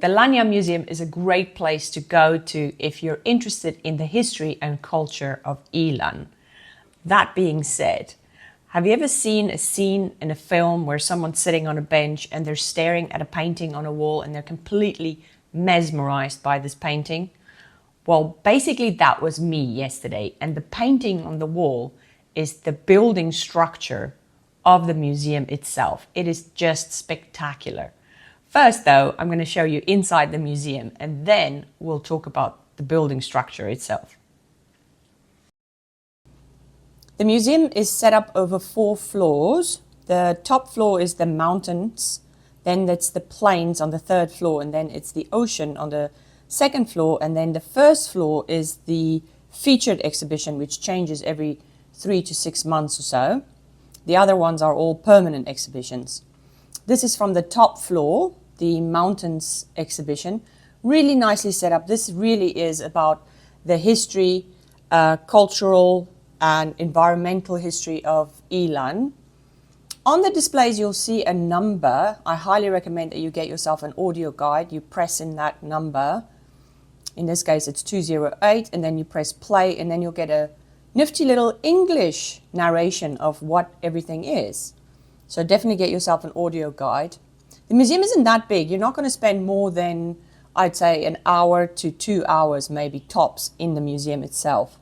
The Lanyang Museum is a great place to go to if you're interested in the history and culture of Yilan. That being said, have you ever seen a scene in a film where someone's sitting on a bench and they're staring at a painting on a wall and they're completely mesmerized by this painting? Well, basically that was me yesterday, and the painting on the wall is the building structure of the museum itself. It is just spectacular. First though, I'm going to show you inside the museum, and then we'll talk about the building structure itself. The museum is set up over 4 floors. The top floor is the mountains, then that's the plains on the 3rd floor, and then it's the ocean on the 2nd floor, and then the 1st floor is the featured exhibition, which changes every 3 to 6 months or so. The other ones are all permanent exhibitions. This is from the top floor, the mountains exhibition. Really nicely set up. This really is about the history, cultural and environmental history of Yilan. On the displays, you'll see a number. I highly recommend that you get yourself an audio guide. You press in that number. In this case, it's 208, and then you press play, and then you'll get a nifty little English narration of what everything is. So definitely get yourself an audio guide. The museum isn't that big. You're not going to spend more than, I'd say, an hour to 2 hours, maybe tops, in the museum itself.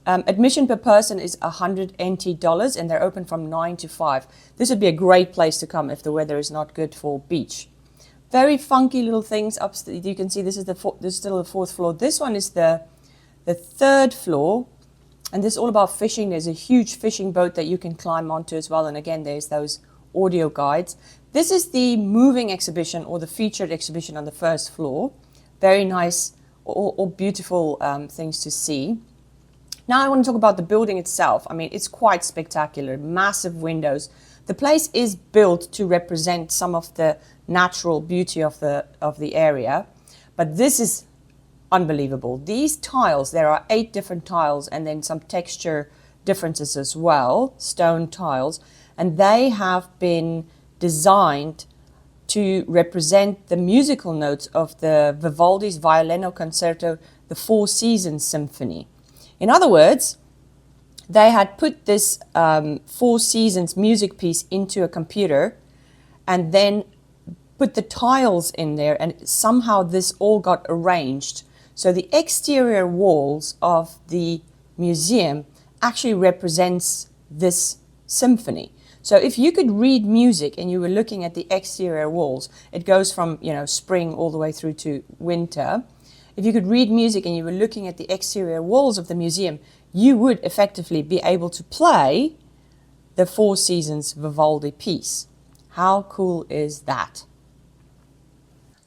Admission per person is $100 NT, and they're open from 9 to 5. This would be a great place to come if the weather is not good for beach. Very funky little things upstairs. You can see this is still the 4th floor. This one is the 3rd floor, and this is all about fishing. There's a huge fishing boat that you can climb onto as well, and again there's those audio guides. This is the moving exhibition, or the featured exhibition, on the 1st floor. Very nice, all beautiful things to see. Now I want to talk about the building itself. I mean, it's quite spectacular, massive windows. The place is built to represent some of the natural beauty of the area, but this is unbelievable. These tiles, there are 8 different tiles, and then some texture differences as well, stone tiles, and they have been designed to represent the musical notes of the Vivaldi's Violino Concerto, the 4 Seasons Symphony. In other words, they had put this 4 Seasons music piece into a computer and then put the tiles in there, and somehow this all got arranged. So the exterior walls of the museum actually represents this symphony. So if you could read music and you were looking at the exterior walls, it goes from, spring all the way through to winter. If you could read music and you were looking at the exterior walls of the museum, you would effectively be able to play the 4 Seasons Vivaldi piece. How cool is that?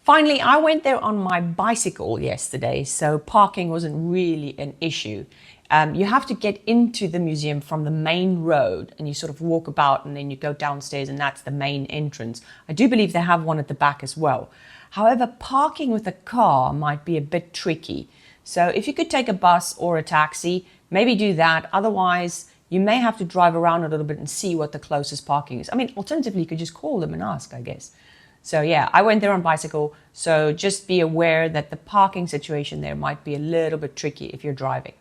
Finally, I went there on my bicycle yesterday, so parking wasn't really an issue. You have to get into the museum from the main road, and you sort of walk about, and then you go downstairs, and that's the main entrance. I do believe they have one at the back as well. However, parking with a car might be a bit tricky. So if you could take a bus or a taxi, maybe do that. Otherwise, you may have to drive around a little bit and see what the closest parking is. I mean, alternatively, you could just call them and ask, I guess. So yeah, I went there on bicycle. So just be aware that the parking situation there might be a little bit tricky if you're driving.